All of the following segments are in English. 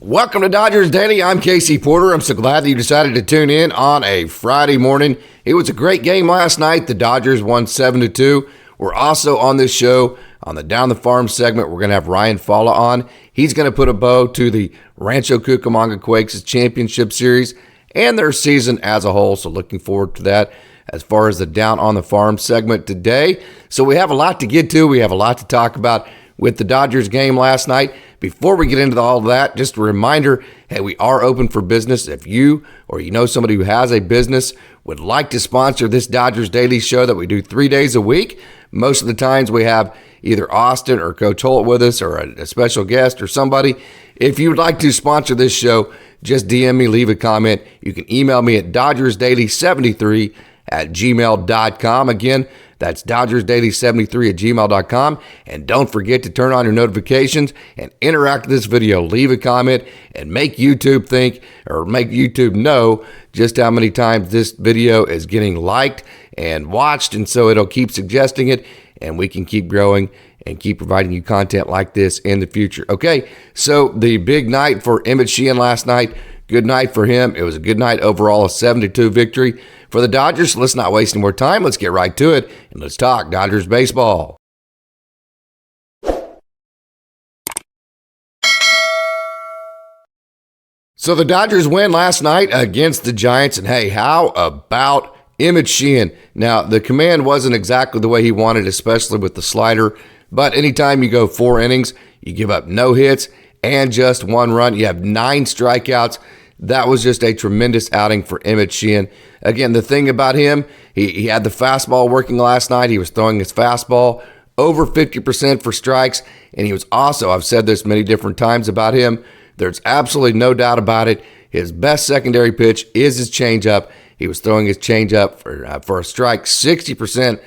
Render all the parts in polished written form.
Welcome to Dodgers Daily. I'm Casey Porter. I'm so glad that you decided to tune in on a Friday morning. It was a great game last night. The Dodgers won 7-2. We're also on this show on the Down the Farm segment. We're going to have Ryan Falla on. He's going to put a bow to the Rancho Cucamonga Quakes championship series and their season as a whole. So looking forward to that as far as the Down on the Farm segment today. So we have a lot to get to. We have a lot to talk about with the Dodgers game last night. Before we get into all of that, just a reminder, hey, we are open for business. If you or you know somebody who has a business would like to sponsor this Dodgers Daily show that we do 3 days a week, most of the times we have either Austin or Coach Holt with us or a special guest or somebody. If you would like to sponsor this show, just DM me, leave a comment. You can email me at dodgersdaily73@gmail.com. Again, that's dodgersdaily73@gmail.com. And don't forget to turn on your notifications and interact with this video. Leave a comment and make YouTube think or make YouTube know just how many times this video is getting liked and watched. And so it'll keep suggesting it and we can keep growing and keep providing you content like this in the future. Okay, so the big night for Sheehan last night. Good night for him. It was a good night overall, a 7-2 victory for the Dodgers. Let's not waste any more time. Let's get right to it, and let's talk Dodgers baseball. So the Dodgers win last night against the Giants, and hey, how about Sheehan? Now, the command wasn't exactly the way he wanted, especially with the slider, but anytime you go 4 innings, you give up no hits and just 1 run. You have 9 strikeouts. That was just a tremendous outing for Sheehan. Again, the thing about him, he had the fastball working last night. He was throwing his fastball over 50% for strikes, and he was also, I've said this many different times about him, there's absolutely no doubt about it, his best secondary pitch is his changeup. He was throwing his changeup for a strike 60%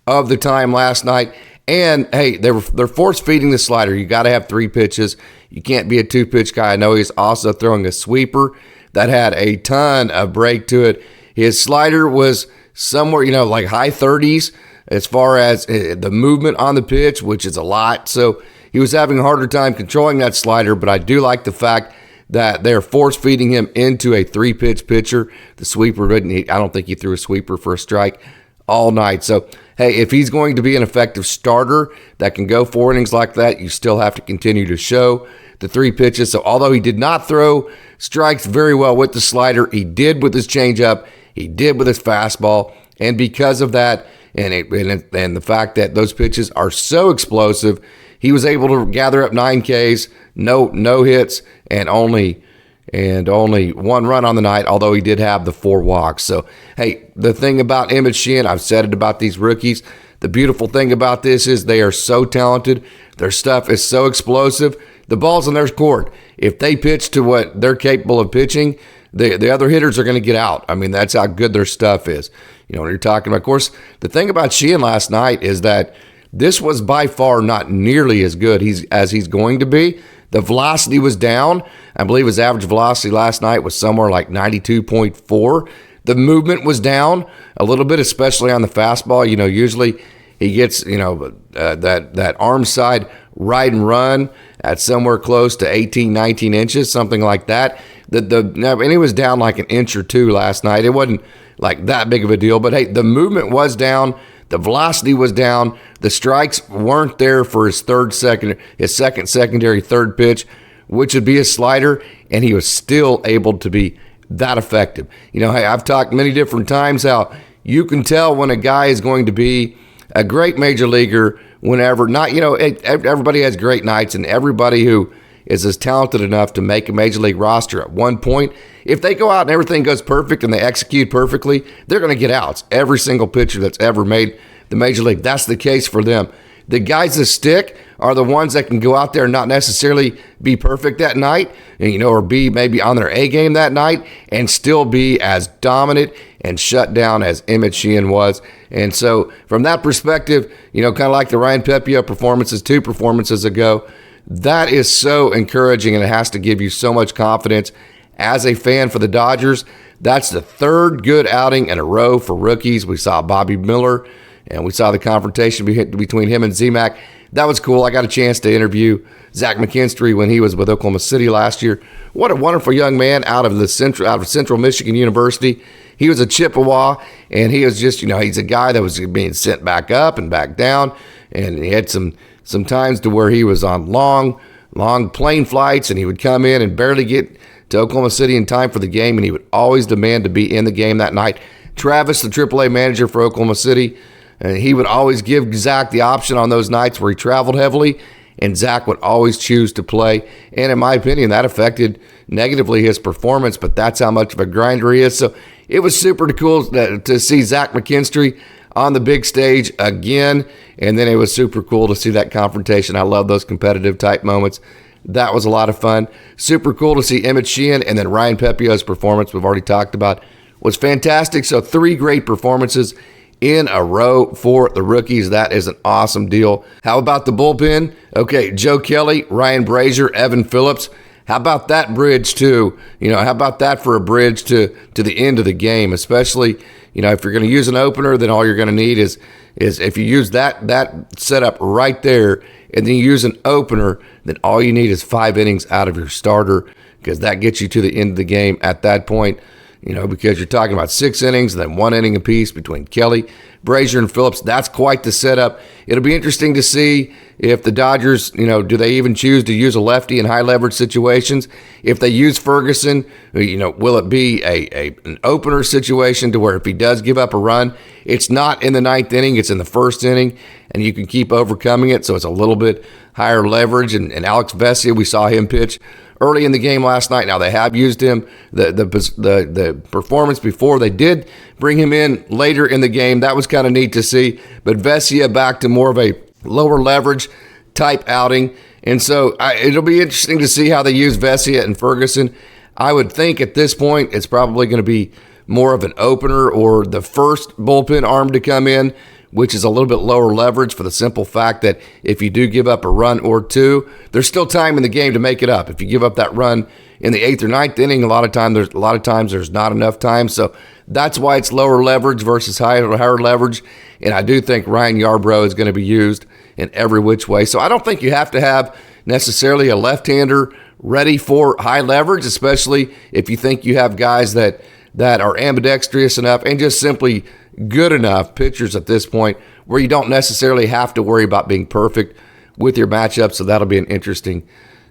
of the time last night. And hey, they're force feeding the slider. You got to have 3 pitches. You can't be a 2-pitch guy. I know he's also throwing a sweeper that had a ton of break to it. His slider was somewhere, like high 30s as far as the movement on the pitch, which is a lot. So he was having a harder time controlling that slider, but I do like the fact that they're force feeding him into a 3-pitch pitcher. The sweeper I don't think he threw a sweeper for a strike all night. So, hey, if he's going to be an effective starter that can go 4 innings like that, you still have to continue to show the 3 pitches. So although he did not throw strikes very well with the slider, he did with his changeup, he did with his fastball, and because of that, and the fact that those pitches are so explosive, he was able to gather up 9 Ks, no hits, and only 1 run on the night, although he did have the 4 walks. So, hey, the thing about Sheehan, I've said it about these rookies, the beautiful thing about this is they are so talented. Their stuff is so explosive. The ball's in their court. If they pitch to what they're capable of pitching, the other hitters are going to get out. I mean, that's how good their stuff is. When you're talking about, of course, the thing about Sheehan last night is that this was by far not nearly as good as he's going to be. The velocity was down. I believe his average velocity last night was somewhere like 92.4. The movement was down a little bit, especially on the fastball. Usually he gets, that arm side ride and run at somewhere close to 18, 19 inches, something like that. And he was down like an inch or 2 last night. It wasn't like that big of a deal, but hey, the movement was down. The velocity was down. The strikes weren't there for his second secondary third pitch, which would be a slider, and he was still able to be that effective. Hey, I've talked many different times how you can tell when a guy is going to be a great major leaguer whenever everybody has great nights, and everybody who is as talented enough to make a major league roster at one point, if they go out and everything goes perfect and they execute perfectly, they're going to get outs. Every single pitcher that's ever made the major league, that's the case for them. The guys that stick are the ones that can go out there and not necessarily be perfect that night, or be maybe on their A game that night and still be as dominant and shut down as Sheehan was. And so from that perspective, kind of like the Ryanpepiot performances 2 performances ago, that is so encouraging, and it has to give you so much confidence as a fan for the Dodgers. That's the 3rd good outing in a row for rookies. We saw Bobbymiller and we saw the confrontation between him and Z-Mac. That was cool. I got a chance to interview Zach McKinstry when he was with Oklahoma City last year. What a wonderful young man out of Central Michigan University. He was a Chippewa, and he was just, he's a guy that was being sent back up and back down, and he had some times to where he was on long plane flights, and he would come in and barely get to Oklahoma City in time for the game, and he would always demand to be in the game that night. Travis, the AAA manager for Oklahoma City, and he would always give Zach the option on those nights where he traveled heavily, and Zach would always choose to play. And in my opinion, that affected negatively his performance, but that's how much of a grinder he is. So it was super cool to see Zach McKinstry on the big stage again, and then it was super cool to see that confrontation. I love those competitive type moments. That was a lot of fun. Super cool to see Emmett Sheehan, and then Ryan Pepiot's performance we've already talked about was fantastic. So 3 great performances in a row for the rookies. That is an awesome deal. How about the bullpen? Okay, Joekelly, Ryan Brazier, evanphillips. How about that bridge too? How about that for a bridge to the end of the game? Especially, if you're going to use an opener, then all you're going to need is if you use that setup right there, and then you use an opener, then all you need is 5 innings out of your starter, because that gets you to the end of the game at that point. Because you're talking about 6 innings and then 1 inning apiece between Kelly, Brazier, and Phillips. That's quite the setup. It'll be interesting to see if the Dodgers, do they even choose to use a lefty in high leverage situations? If they use Ferguson, will it be an opener situation to where if he does give up a run, it's not in the 9th inning, it's in the 1st inning, and you can keep overcoming it, so it's a little bit higher leverage. And Alex Vesia, we saw him pitch early in the game last night. Now, they have used him, the performance before. They did bring him in later in the game. That was kind of neat to see. But Vesia back to more of a lower leverage type outing. And so it'll be interesting to see how they use Vesia and Ferguson. I would think at this point it's probably going to be more of an opener or the first bullpen arm to come in, which is a little bit lower leverage, for the simple fact that if you do give up a run or 2, there's still time in the game to make it up. If you give up that run in the 8th or 9th inning, a lot of times there's not enough time. So that's why it's lower leverage versus higher leverage. And I do think Ryan Yarbrough is going to be used in every which way. So I don't think you have to have necessarily a left-hander ready for high leverage, especially if you think you have guys that are ambidextrous enough and just simply good enough pitchers at this point where you don't necessarily have to worry about being perfect with your matchup. So that'll be an interesting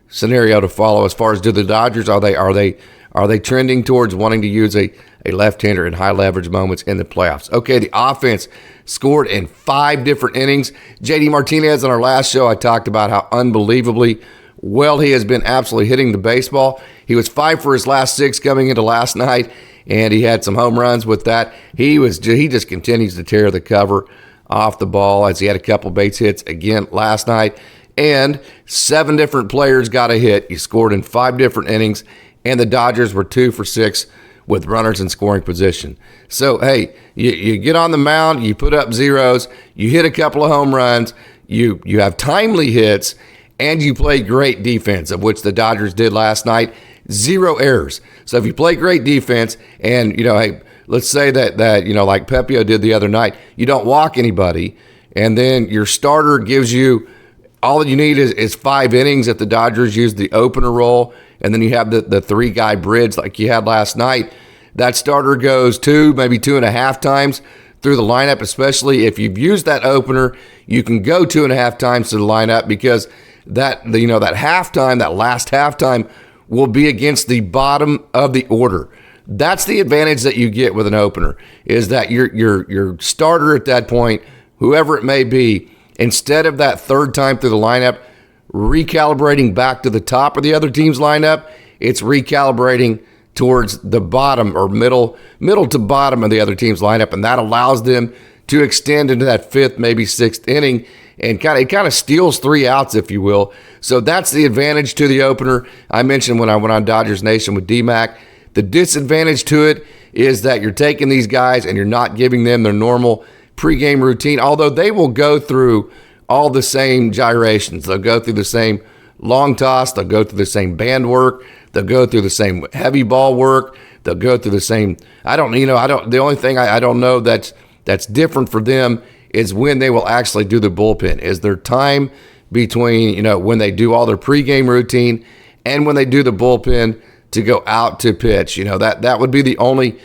scenario to follow. As far as, do the Dodgers, are they trending towards wanting to use a left-hander in high leverage moments in the playoffs? Okay, the offense scored in 5 different innings. JD Martinez, on our last show, I talked about how unbelievably well he has been absolutely hitting the baseball. He was 5 for his last 6 coming into last night, and he had some home runs with that. He just continues to tear the cover off the ball, as he had a couple base hits again last night. And 7 different players got a hit. He scored in 5 different innings, and the Dodgers were 2 for 6 with runners in scoring position. So, hey, you get on the mound, you put up zeros, you hit a couple of home runs, you have timely hits, and you play great defense, of which the Dodgers did last night. 0 errors. So if you play great defense and, hey, let's say that like Pepiot did the other night, you don't walk anybody, and then your starter gives you, all you need is 5 innings if the Dodgers use the opener role, and then you have the 3-guy bridge like you had last night. That starter goes 2, maybe 2.5 times through the lineup, especially if you've used that opener. You can go 2.5 times to the lineup, because that halftime, that last halftime, will be against the bottom of the order. That's the advantage that you get with an opener, is that your starter at that point, whoever it may be, instead of that 3rd time through the lineup recalibrating back to the top of the other team's lineup, it's recalibrating towards the bottom or middle to bottom of the other team's lineup, and that allows them to extend into that 5th, maybe 6th inning, and it kind of steals 3 outs, if you will. So that's the advantage to the opener. I mentioned when I went on Dodgers Nation with D-Mac, the disadvantage to it is that you're taking these guys and you're not giving them their normal pregame routine, although they will go through all the same gyrations. They'll go through the same long toss. They'll go through the same band work. They'll go through the same heavy ball work. They'll go through the same, the only thing I don't know that's different for them is when they will actually do the bullpen. Is there time between, when they do all their pregame routine and when they do the bullpen to go out to pitch? That would be the only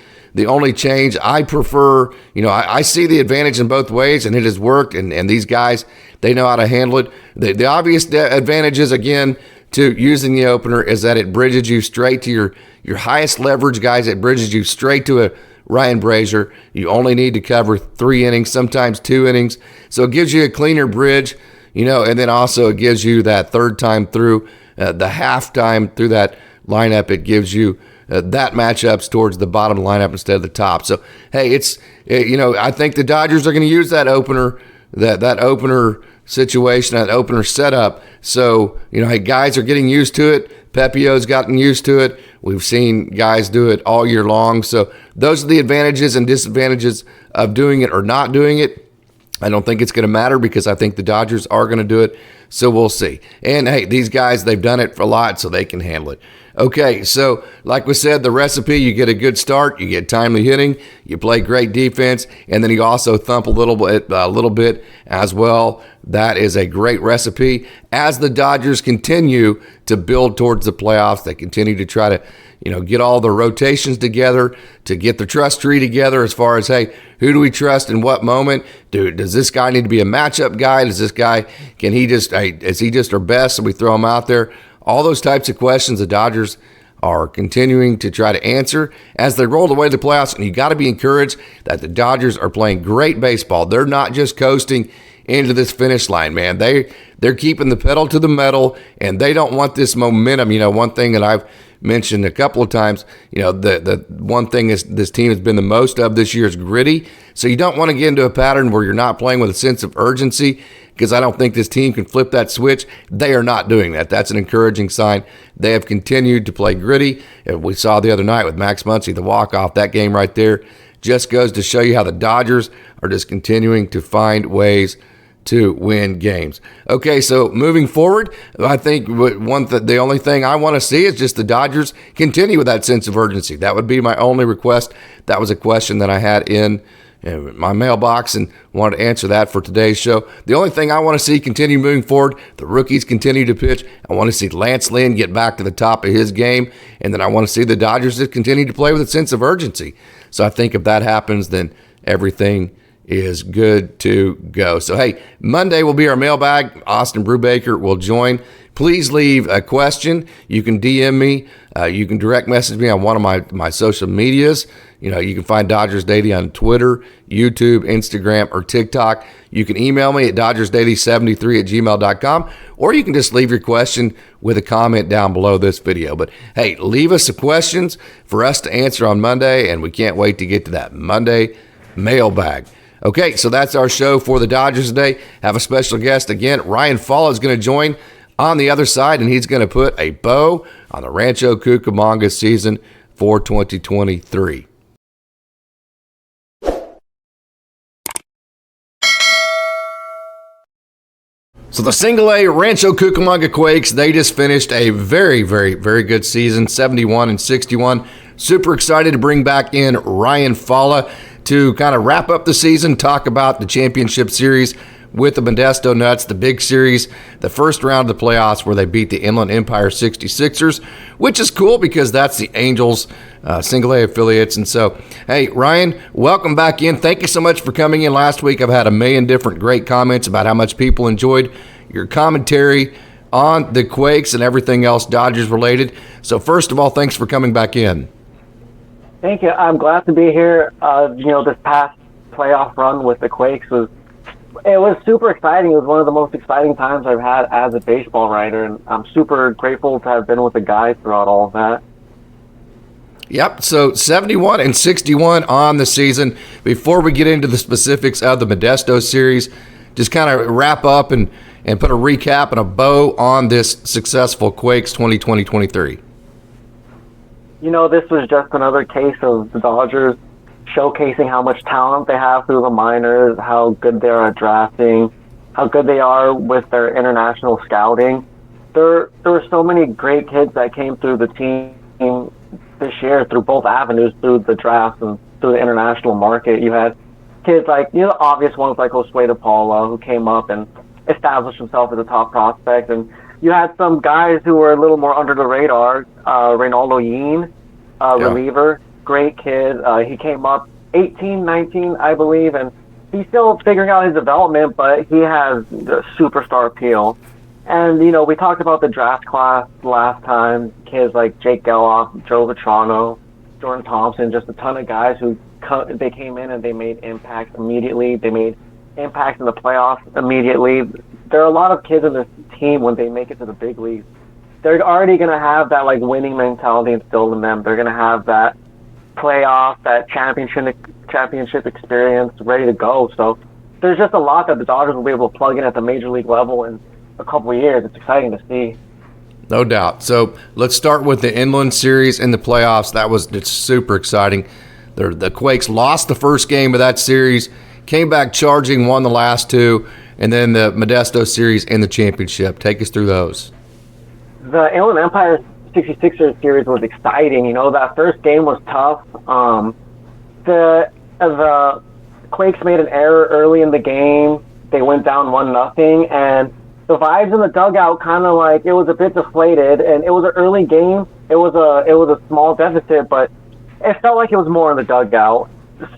change. I prefer, I see the advantage in both ways, and it has worked, and these guys, they know how to handle it. The obvious advantages, again, to using the opener is that it bridges you straight to your highest leverage guys. It bridges you straight to a Ryan Brazier. You only need to cover 3 innings, sometimes 2 innings. So it gives you a cleaner bridge, and then also it gives you that third time through, the half time through that lineup. It gives you that matchups towards the bottom of the lineup instead of the top. So, hey, I think the Dodgers are going to use that opener, that opener situation, that opener setup. So, hey, guys are getting used to it. Pepiot's gotten used to it. We've seen guys do it all year long. So those are the advantages and disadvantages of doing it or not doing it. I don't think it's going to matter because I think the Dodgers are going to do it. So we'll see. And hey, these guys, they've done it for a lot, so they can handle it. Okay, so like we said, the recipe, you get a good start, you get timely hitting, you play great defense, and then you also thump a little bit as well. That is a great recipe. As the Dodgers continue to build towards the playoffs, they continue to try to, get all the rotations together, to get the trust tree together as far as, hey, who do we trust in what moment? Does this guy need to be a matchup guy? Does this guy, is he just our best so we throw him out there? All those types of questions the Dodgers are continuing to try to answer as they roll away the playoffs. And you got to be encouraged that the Dodgers are playing great baseball. They're not just coasting into this finish line, man. They're keeping the pedal to the metal, and they don't want this momentum. One thing that I've mentioned a couple of times, the one thing is this team has been the most of this year is gritty. So you don't want to get into a pattern where you're not playing with a sense of urgency, because I don't think this team can flip that switch. They are not doing that. That's an encouraging sign. They have continued to play gritty. We saw the other night with Max Muncy, the walk-off, that game right there just goes to show you how the Dodgers are just continuing to find ways to win games. Okay, so moving forward, I think the only thing I want to see is just the Dodgers continue with that sense of urgency. That would be my only request. That was a question that I had in my mailbox and wanted to answer that for today's show. The only thing I want to see continue moving forward, the rookies continue to pitch. I want to see Lance Lynn get back to the top of his game, and then I want to see the Dodgers just continue to play with a sense of urgency. So I think if that happens, then everything is good to go. So, hey, Monday will be our mailbag. Austin Brubaker will join. Please leave a question. You can DM me. You can direct message me on one of my social medias. You can find Dodgers Daily on Twitter, YouTube, Instagram, or TikTok. You can email me at dodgersdaily73@gmail.com, or you can just leave your question with a comment down below this video. But, hey, leave us the questions for us to answer on Monday, and we can't wait to get to that Monday mailbag. Okay, so that's our show for the Dodgers today. Have a special guest again. Ryan Falla is going to join on the other side, and he's going to put a bow on the Rancho Cucamonga season for 2023. So the Single A Rancho Cucamonga Quakes, they just finished a very, very, very good season, 71-61. Super excited to bring back in Ryan Falla to kind of wrap up the season, talk about the championship series with the Modesto Nuts, the big series, the first round of the playoffs where they beat the Inland Empire 66ers, which is cool because that's the Angels Single A affiliates. And so, hey, Ryan, welcome back in. Thank you so much for coming in last week. I've had a million different great comments about how much people enjoyed your commentary on the Quakes and everything else Dodgers related. So first of all, thanks for coming back in. Thank you. I'm glad to be here. This past playoff run with the Quakes was super exciting. It was one of the most exciting times I've had as a baseball writer, and I'm super grateful to have been with the guys throughout all of that. Yep, so 71-61 on the season. Before we get into the specifics of the Modesto series, just kind of wrap up and put a recap and a bow on this successful Quakes 2020-23. This was just another case of the Dodgers showcasing how much talent they have through the minors, how good they are at drafting, how good they are with their international scouting. There were so many great kids that came through the team this year through both avenues, through the draft and through the international market. You had kids like, the obvious ones like Josuedepaula, who came up and established himself as a top prospect. And you had some guys who were a little more under the radar. Reynaldo Yeen, reliever, great kid. He came up 18, 19, I believe, and he's still figuring out his development, but he has the superstar appeal. And, we talked about the draft class last time. Kids like Jakegelof, joevetrano, Jordanthompson, just a ton of guys who they came in and they made impacts immediately. They made impacts in the playoffs immediately. There are a lot of kids in this team, when they make it to the big leagues, they're already going to have that winning mentality instilled in them. They're going to have that playoff, that championship experience ready to go. So there's just a lot that the Dodgers will be able to plug in at the major league level in a couple of years. It's exciting to see. No doubt. So let's start with the Inland Series in the playoffs. It's super exciting. The Quakes lost the first game of that series, came back charging, won the last two, and then the Modesto Series in the championship. Take us through those. The Inland Empire 66ers series was exciting. That first game was tough. The Quakes made an error early in the game. They went down 1-0, and the vibes in the dugout kind of it was a bit deflated. And it was an early game. It was a small deficit, but it felt like it was more in the dugout.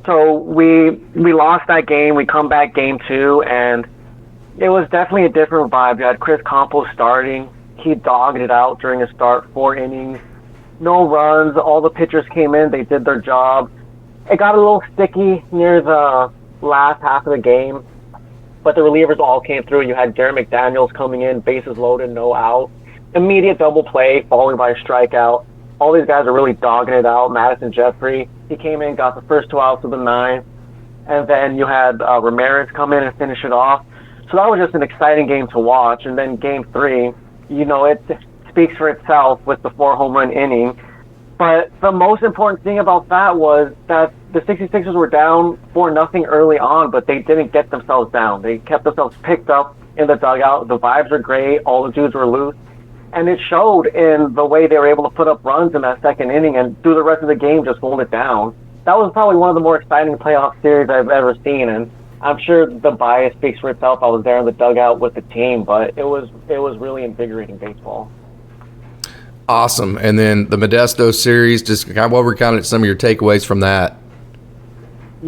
So we lost that game. We come back game 2, and it was definitely a different vibe. You had Chris Campos starting. He dogged it out during his start, 4 innings, no runs. All the pitchers came in. They did their job. It got a little sticky near the last half of the game, but the relievers all came through. You had Jerry McDaniels coming in, bases loaded, no out. Immediate double play, followed by a strikeout. All these guys are really dogging it out. Madison Jeffrey, he came in, got the first 2 outs of the 9. And then you had Ramirez come in and finish it off. So that was just an exciting game to watch. And then game 3, it speaks for itself with the 4 home run inning. But the most important thing about that was that the 66ers were down 4-0 early on, but they didn't get themselves down. They kept themselves picked up in the dugout. The vibes were great. All the dudes were loose. And it showed in the way they were able to put up runs in that second inning and through the rest of the game just hold it down. That was probably one of the more exciting playoff series I've ever seen, and I'm sure the bias speaks for itself. I was there in the dugout with the team, but it was really invigorating baseball. Awesome. And then the Modesto Series, just what were kind of some of your takeaways from that? The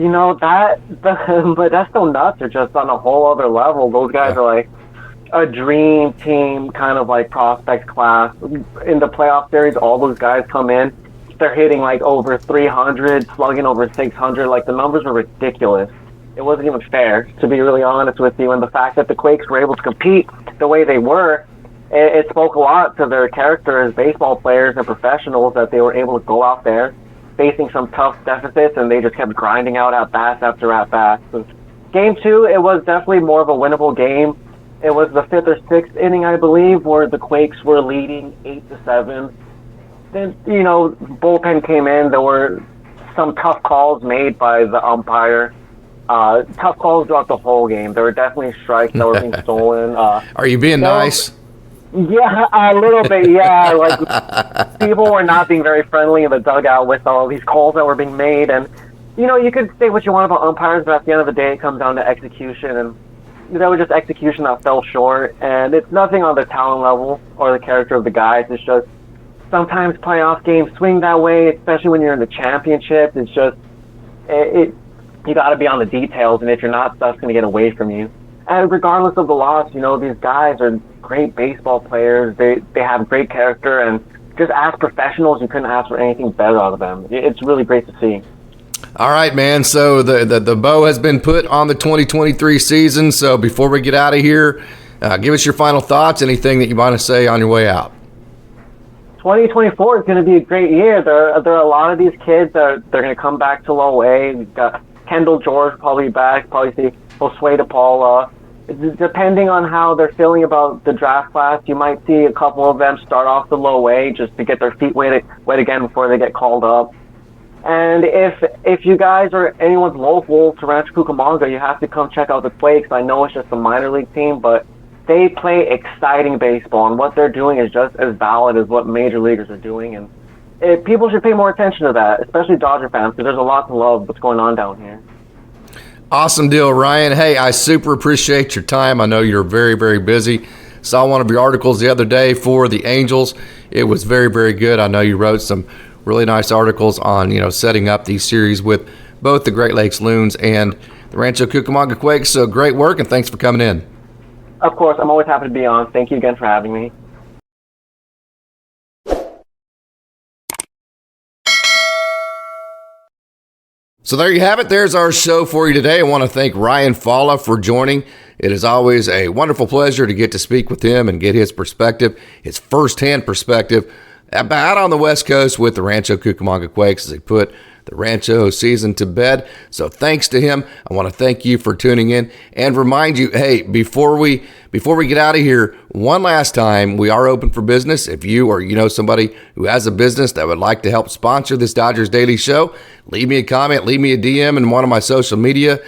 Modesto Nuts are just on a whole other level. Those guys are a dream team, kind of prospect class. In the playoff series, all those guys come in. They're hitting over 300, slugging over 600. The numbers were ridiculous. It wasn't even fair, to be really honest with you. And the fact that the Quakes were able to compete the way they were, it spoke a lot to their character as baseball players and professionals, that they were able to go out there facing some tough deficits, and they just kept grinding out at-bats after at-bats. Game 2, it was definitely more of a winnable game. It was the 5th or 6th inning, I believe, where the Quakes were leading 8-7. Then, bullpen came in. There were some tough calls made by the umpire. Tough calls throughout the whole game. There were definitely strikes that were being stolen. Are you being nice? Yeah, a little bit, yeah. People were not being very friendly in the dugout with all these calls that were being made. And, you could say what you want about umpires, but at the end of the day, it comes down to execution. And that was just execution that fell short. And it's nothing on the talent level or the character of the guys. It's just sometimes playoff games swing that way, especially when you're in the championship. It's just, you got to be on the details, and if you're not, stuff's going to get away from you. And regardless of the loss, these guys are great baseball players. They have great character, and just as professionals, you couldn't ask for anything better out of them. It's really great to see. All right, man. So the bow has been put on the 2023 season. So before we get out of here, give us your final thoughts, anything that you want to say on your way out. 2024 is going to be a great year. There are a lot of these kids that they're going to come back to low A. We've got Kendallgeorge probably back, probably see Josuedepaula. Depending on how they're feeling about the draft class, you might see a couple of them start off the low A just to get their feet wet again before they get called up. And if you guys or anyone's local to Rancho Cucamonga, you have to come check out the Quakes. I know it's just a minor league team, but they play exciting baseball, and what they're doing is just as valid as what major leaguers are doing. And people should pay more attention to that, especially Dodger fans, because there's a lot to love what's going on down here. Awesome deal, Ryan. Hey, I super appreciate your time. I know you're very, very busy. Saw one of your articles the other day for the Angels. It was very, very good. I know you wrote some really nice articles on, setting up these series with both the Great Lakes Loons and the Rancho Cucamonga Quakes. So great work, and thanks for coming in. Of course, I'm always happy to be on. Thank you again for having me. So there you have it. There's our show for you today. I want to thank Ryan Falla for joining. It is always a wonderful pleasure to get to speak with him and get his perspective, his firsthand perspective, out on the West Coast with the Rancho Cucamonga Quakes as they put the Rancho season to bed. So thanks to him. I want to thank you for tuning in and remind you, hey, before we get out of here, one last time, we are open for business. If you or somebody who has a business that would like to help sponsor this Dodgers Daily Show, leave me a comment, leave me a DM in one of my social media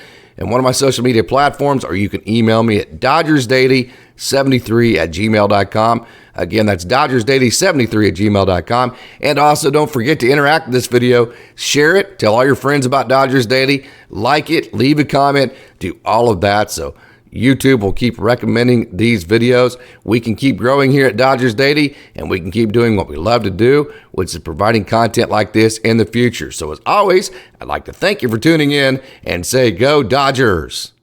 platforms, or you can email me at dodgersdaily73@gmail.com. Again, that's dodgersdaily73@gmail.com. And also, don't forget to interact with this video. Share it. Tell all your friends about Dodgers Daily. Like it. Leave a comment. Do all of that. So YouTube will keep recommending these videos. We can keep growing here at Dodgers Daily, and we can keep doing what we love to do, which is providing content like this in the future. So as always, I'd like to thank you for tuning in and say, go Dodgers.